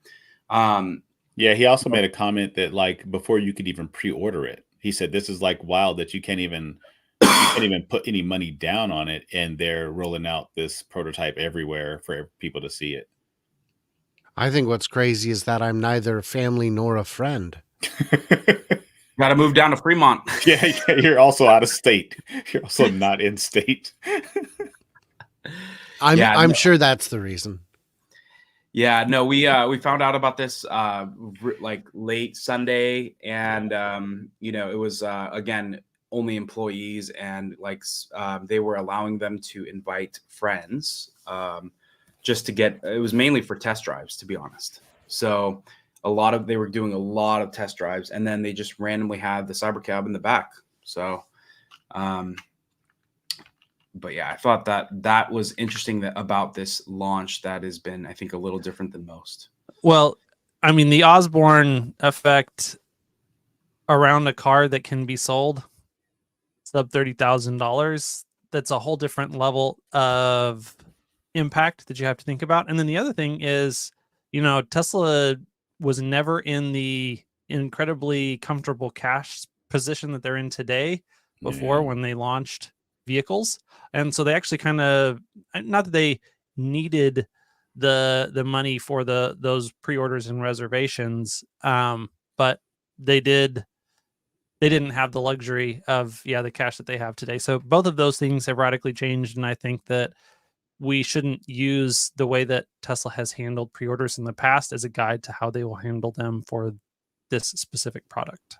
S2: He also made a comment that like before you could even pre-order it, he said, this is like wild that you can't even put any money down on it. And they're rolling out this prototype everywhere for people to see it.
S3: I think what's crazy is that I'm neither a family nor a friend.
S1: Got to move down to Fremont.
S2: Yeah, you're also out of state. You're also not in state.
S3: I'm sure that's the reason.
S1: Yeah, no, we found out about this like late Sunday, and it was again only employees, and like they were allowing them to invite friends, just to get. It was mainly for test drives, to be honest. So they were doing a lot of test drives, and then they just randomly had the Cybercab in the back. So. But yeah, I thought that was interesting about this launch that has been, I think, a little different than most.
S4: Well, I mean, the Osborne effect around a car that can be sold sub $30,000, that's a whole different level of impact that you have to think about. And then the other thing is, Tesla was never in the incredibly comfortable cash position that they're in today before when they launched vehicles. And so they actually kind of, not that they needed the money for those pre-orders and reservations, but they didn't have the luxury of the cash that they have today. So both of those things have radically changed, and I think that we shouldn't use the way that Tesla has handled pre-orders in the past as a guide to how they will handle them for this specific product.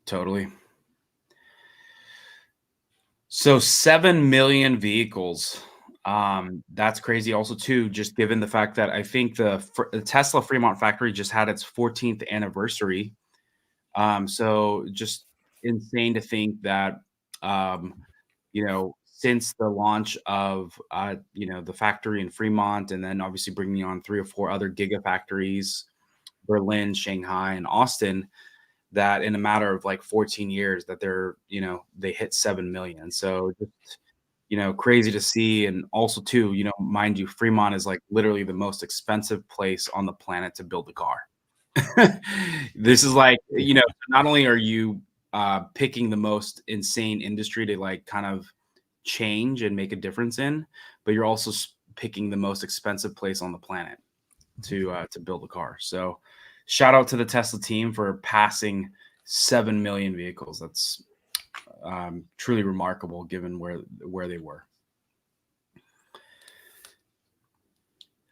S1: Totally. So 7 million vehicles. That's crazy also too, just given the fact that I think the Tesla Fremont factory just had its 14th anniversary. So just insane to think that, since the launch of, the factory in Fremont, and then obviously bringing on 3 or 4 other gigafactories, Berlin, Shanghai, and Austin, that in a matter of like 14 years that they hit 7 million. So just, crazy to see. And also too, mind you, Fremont is like literally the most expensive place on the planet to build a car. This is like, not only are you picking the most insane industry to like kind of change and make a difference in, but you're also picking the most expensive place on the planet to build a car. So shout out to the Tesla team for passing 7 million vehicles. That's truly remarkable given where they were.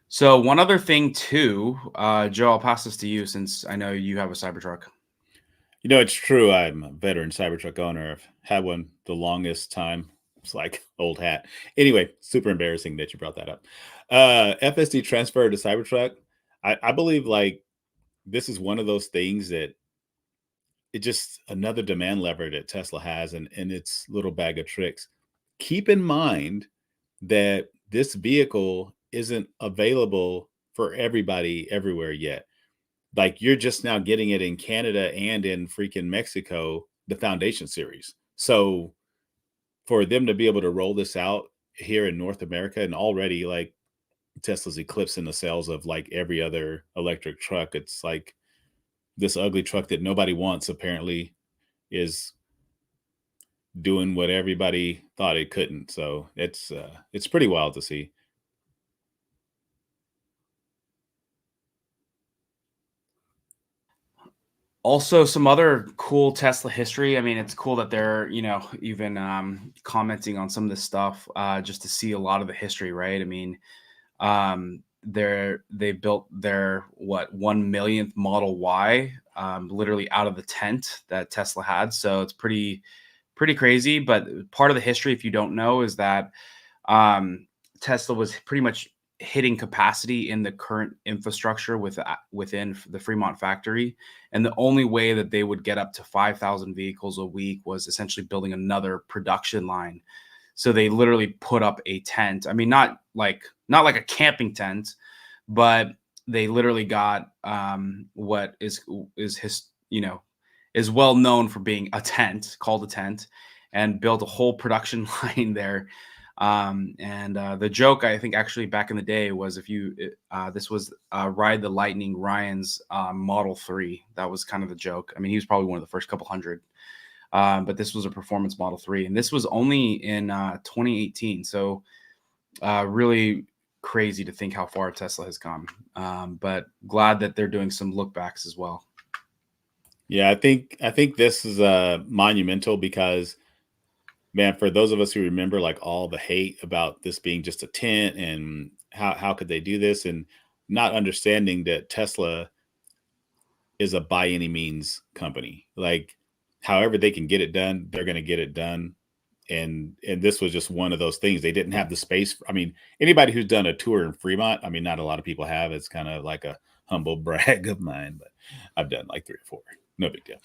S1: So one other thing too, Joe, I'll pass this to you since I know you have a Cybertruck.
S2: It's true. I'm a veteran Cybertruck owner. I've had one the longest time. It's like old hat. Anyway, super embarrassing that you brought that up. FSD transfer to Cybertruck. I believe like this is one of those things that it just another demand lever that Tesla has in its little bag of tricks. Keep in mind that this vehicle isn't available for everybody everywhere yet. Like you're just now getting it in Canada and in freaking Mexico, the Foundation series. So for them to be able to roll this out here in North America, and already like Tesla's eclipsing the sales of like every other electric truck. It's like this ugly truck that nobody wants apparently is doing what everybody thought it couldn't. So it's pretty wild to see.
S1: Also, some other cool Tesla history. I mean, it's cool that they're, even commenting on some of this stuff, just to see a lot of the history, right? I mean, they built their 1 millionth Model Y, literally out of the tent that Tesla had. So it's pretty crazy. But part of the history, if you don't know, is that Tesla was pretty much hitting capacity in the current infrastructure within the Fremont factory. And the only way that they would get up to 5,000 vehicles a week was essentially building another production line. So they literally put up a tent. I mean, not like a camping tent, but they literally got what is well known for being a tent, called a tent, and built a whole production line there. And the joke, I think, actually back in the day was this was Ride the Lightning Ryan's Model 3. That was kind of the joke. I mean, he was probably one of the first couple hundred, but this was a performance Model 3, and this was only in 2018. So really crazy to think how far Tesla has come. But glad that they're doing some look backs as well.
S2: Yeah, I think this is monumental because, man, for those of us who remember like all the hate about this being just a tent and how could they do this, and not understanding that Tesla is a by any means company. Like, however they can get it done, they're going to get it done. And this was just one of those things. They didn't have the space. I mean, anybody who's done a tour in Fremont, I mean, not a lot of people have. It's kind of like a humble brag of mine, but I've done like 3 or 4. No big deal.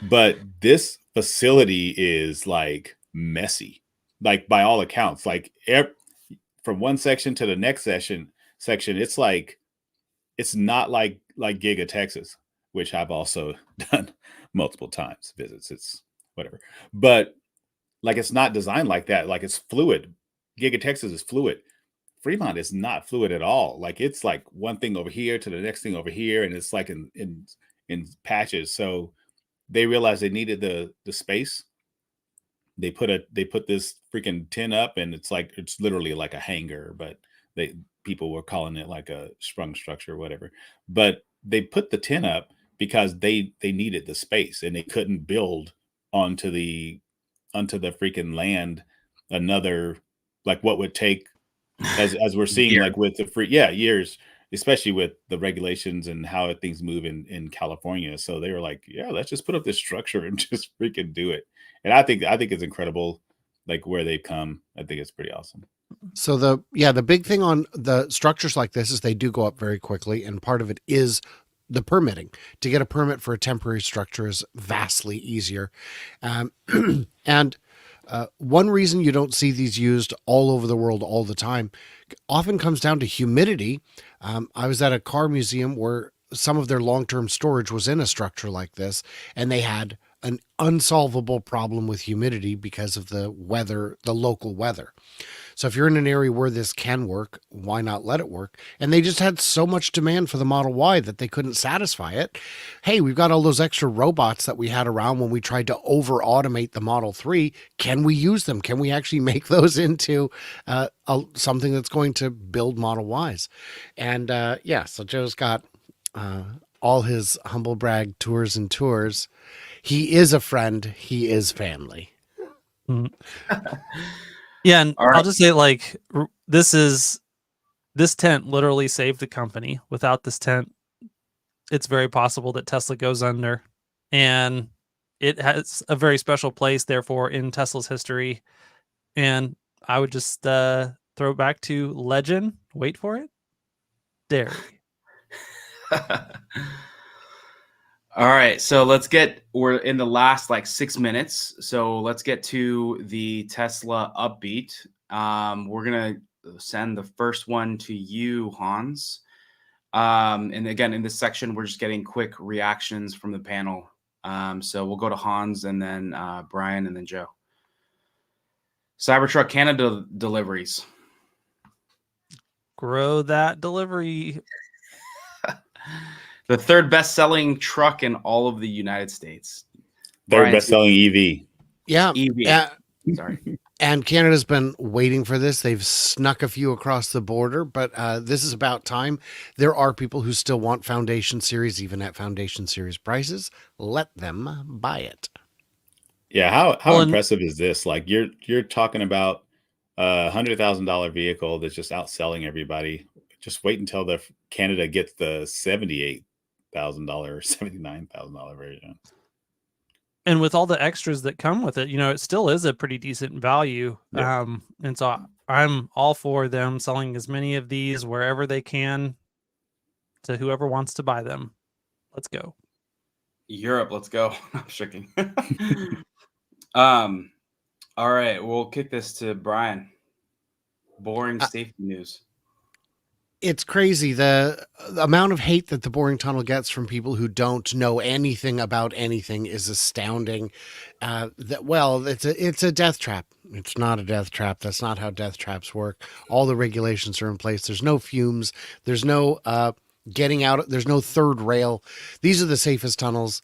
S2: But this facility is like messy, like by all accounts. Like from one section to the next section, it's like, it's not like Giga Texas, which I've also done multiple times visits. It's whatever, but like, it's not designed like that. Like, it's fluid. Giga Texas is fluid. Fremont is not fluid at all. Like, it's like one thing over here to the next thing over here, and it's like in patches. So they realized they needed the space. They put this freaking tin up, and it's literally like a hangar, but people were calling it like a sprung structure or whatever. But they put the tin up because they needed the space, and they couldn't build onto the freaking land another, like, what would take, as we're seeing like with the years, especially with the regulations and how things move in California. So they were like, yeah, let's just put up this structure and just freaking do it. And I think it's incredible, like, where they've come. I think it's pretty awesome.
S3: So the big thing on the structures like this is they do go up very quickly, and part of it is the permitting. To get a permit for a temporary structure is vastly easier. And one reason you don't see these used all over the world all the time often comes down to humidity. I was at a car museum where some of their long-term storage was in a structure like this, and they had an unsolvable problem with humidity because of the weather, the local weather. So if you're in an area where this can work, why not let it work? And they just had so much demand for the Model Y that they couldn't satisfy it. Hey, we've got all those extra robots that we had around when we tried to over-automate the Model 3. Can we use them? Can we actually make those into something that's going to build Model Ys? And so Joe's got all his humble brag tours and tours. He is a friend. He is family.
S4: Mm-hmm. Yeah, and right. I'll just say, like, this tent literally saved the company. Without this tent, it's very possible that Tesla goes under, and it has a very special place, therefore, in Tesla's history. And I would just throw it back to legend. Wait for it, dairy.
S1: All right, so we're in the last like 6 minutes. So let's get to the Tesla upbeat. We're going to send the first one to you, Hans. And again, in this section, we're just getting quick reactions from the panel. So we'll go to Hans, and then Brian, and then Joe. Cybertruck Canada deliveries.
S4: Grow that delivery.
S1: The third best-selling truck in all of the United States.
S2: Third best-selling EV.
S3: Yeah.
S1: EV. Sorry.
S3: And Canada's been waiting for this. They've snuck a few across the border, but this is about time. There are people who still want Foundation Series, even at Foundation Series prices. Let them buy it.
S2: Yeah, how impressive is this? Like, you're talking about a $100,000 vehicle that's just outselling everybody. Just wait until Canada gets the $78,000, $79,000 version.
S4: And with all the extras that come with it, it still is a pretty decent value. Yeah. And so I'm all for them selling as many of these wherever they can to whoever wants to buy them. Let's go.
S1: Europe, let's go. I'm shaking. All right, we'll kick this to Brian. Boring safety news.
S3: It's crazy. The amount of hate that the boring tunnel gets from people who don't know anything about anything is astounding. It's a death trap. It's not a death trap. That's not how death traps work. All the regulations are in place. There's no fumes. There's no getting out. There's no third rail. These are the safest tunnels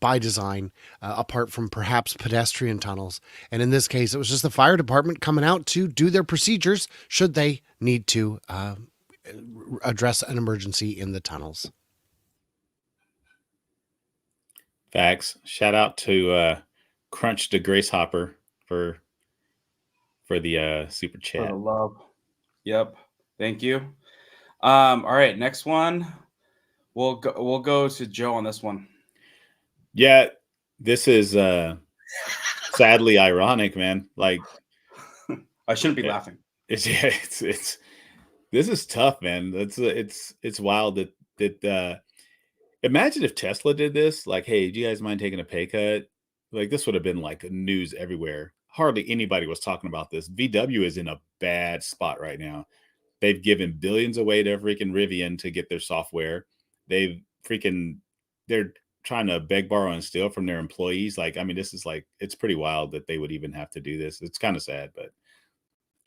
S3: by design, apart from perhaps pedestrian tunnels. And in this case, it was just the fire department coming out to do their procedures should they need to address an emergency in the tunnels.
S2: Facts. Shout out to Crunch to Grace Hopper for the super chat.
S1: For the love. Yep. Thank you. All right, next one. We'll go to Joe on this one.
S2: Yeah, this is sadly ironic, man. Like,
S1: I shouldn't be laughing.
S2: It's this is tough, man. It's wild that imagine if Tesla did this. Like, hey, do you guys mind taking a pay cut? Like, this would have been like news everywhere. Hardly anybody was talking about this. VW is in a bad spot right now. They've given billions away to freaking Rivian to get their software. They're trying to beg, borrow, and steal from their employees. Like, I mean, this is like, it's pretty wild that they would even have to do this. It's kind of sad, but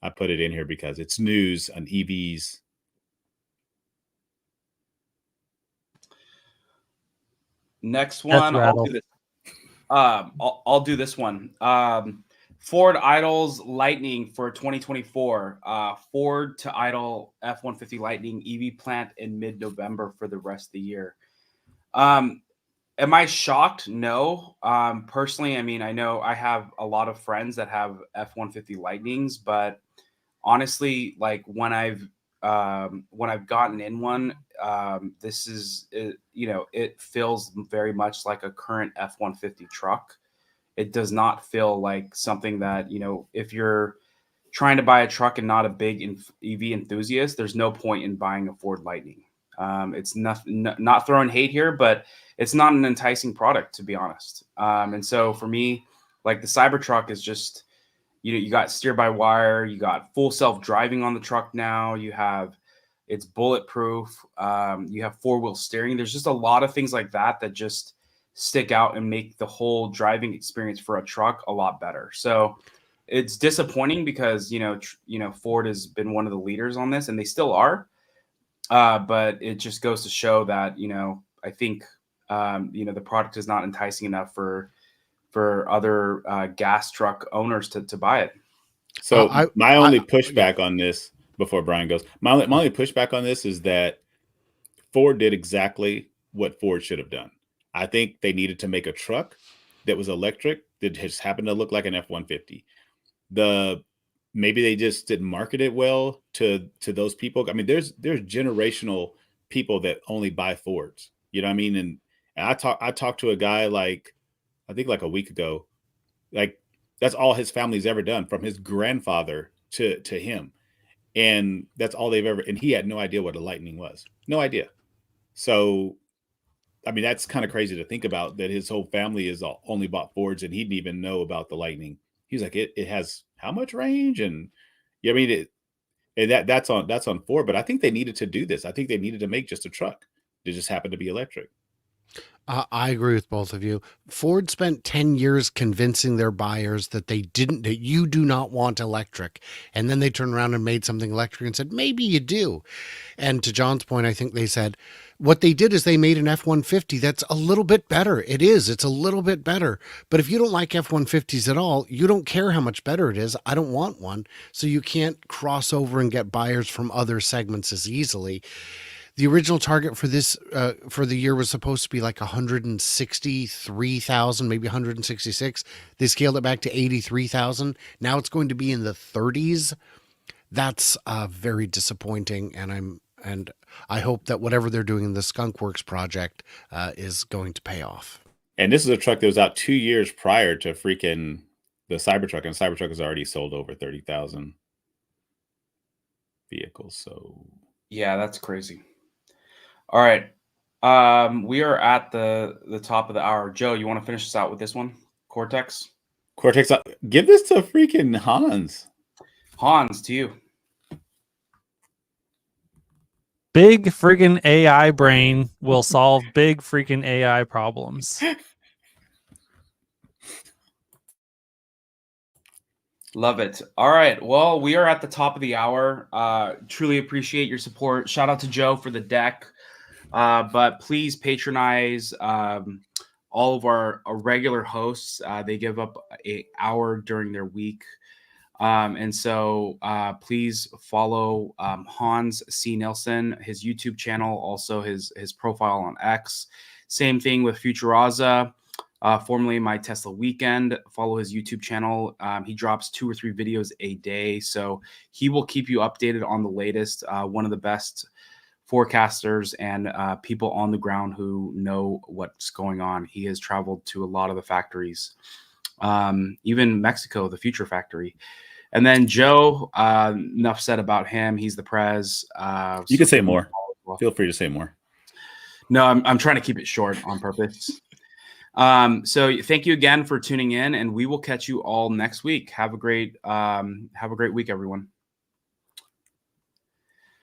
S2: I put it in here because it's news on EVs.
S1: Next one, I'll do this. I'll do this one. Ford idles Lightning for 2024. Ford to idle F-150 Lightning EV plant in mid-November for the rest of the year. Am I shocked? No. Personally, I mean, I know I have a lot of friends that have F-150 Lightnings, but honestly, like when I've gotten in one, this is, it feels very much like a current F-150 truck. It does not feel like something that, if you're trying to buy a truck and not a big EV enthusiast, there's no point in buying a Ford Lightning. It's not throwing hate here, but it's not an enticing product, to be honest. And so for me, like the Cybertruck is just, you got steer by wire, you got full self-driving on the truck now, it's bulletproof, you have four-wheel steering. There's just a lot of things like that just stick out and make the whole driving experience for a truck a lot better. So it's disappointing because, Ford has been one of the leaders on this and they still are. But it just goes to show that, I think, the product is not enticing enough for other gas truck owners to buy it.
S2: So my only pushback on this, before Brian goes, my only pushback on this is that Ford did exactly what Ford should have done. I think they needed to make a truck that was electric that just happened to look like an F-150. Maybe they just didn't market it well to those people. I mean, there's generational people that only buy Fords. You know what I mean? And I talked to a guy like, I think like a week ago, like that's all his family's ever done, from his grandfather to him. And that's all they've ever, and he had no idea what a Lightning was. No idea. So, I mean, that's kind of crazy to think about, that his whole family is only bought Fords and he didn't even know about the Lightning. He's like, it has how much range? And yeah, I mean, that's on Ford, but I think they needed to do this. I think they needed to make just a truck. It just happened to be electric.
S3: I agree with both of you. Ford spent 10 years convincing their buyers that that you do not want electric. And then they turned around and made something electric and said, maybe you do. And to John's point, I think they said what they did is they made an F-150 that's a little bit better. It's a little bit better. But if you don't like F-150s at all, you don't care how much better it is. I don't want one. So you can't cross over and get buyers from other segments as easily. The original target for this for the year was supposed to be like 163,000, maybe 166. They scaled it back to 83,000. Now it's going to be in the 30s. That's very disappointing, and I hope that whatever they're doing in the Skunk Works project is going to pay off.
S2: And this is a truck that was out 2 years prior to freaking the Cybertruck, and Cybertruck has already sold over 30,000 vehicles. So
S1: yeah, that's crazy. All right. We are at the top of the hour. Joe, you want to finish us out with this one? Cortex,
S2: give this to freaking Hans.
S1: Hans, to you.
S4: Big freaking AI brain will solve big freaking AI problems.
S1: Love it. All right. Well, we are at the top of the hour. Truly appreciate your support. Shout out to Joe for the deck. But please patronize all of our regular hosts. They give up an hour during their week. And so please follow Hans C. Nelson, his YouTube channel, also his profile on X. Same thing with FutureAza. formerly My Tesla Weekend. Follow his YouTube channel. He drops 2 or 3 videos a day, so he will keep you updated on the latest. One of the best forecasters and people on the ground who know what's going on. He has traveled to a lot of the factories, even Mexico, the Future Factory. And then Joe, enough said about him. He's the prez.
S2: You can say more. Well. Feel free to say more.
S1: No, I'm trying to keep it short on purpose. So thank you again for tuning in, and we will catch you all next week. Have a great week, everyone.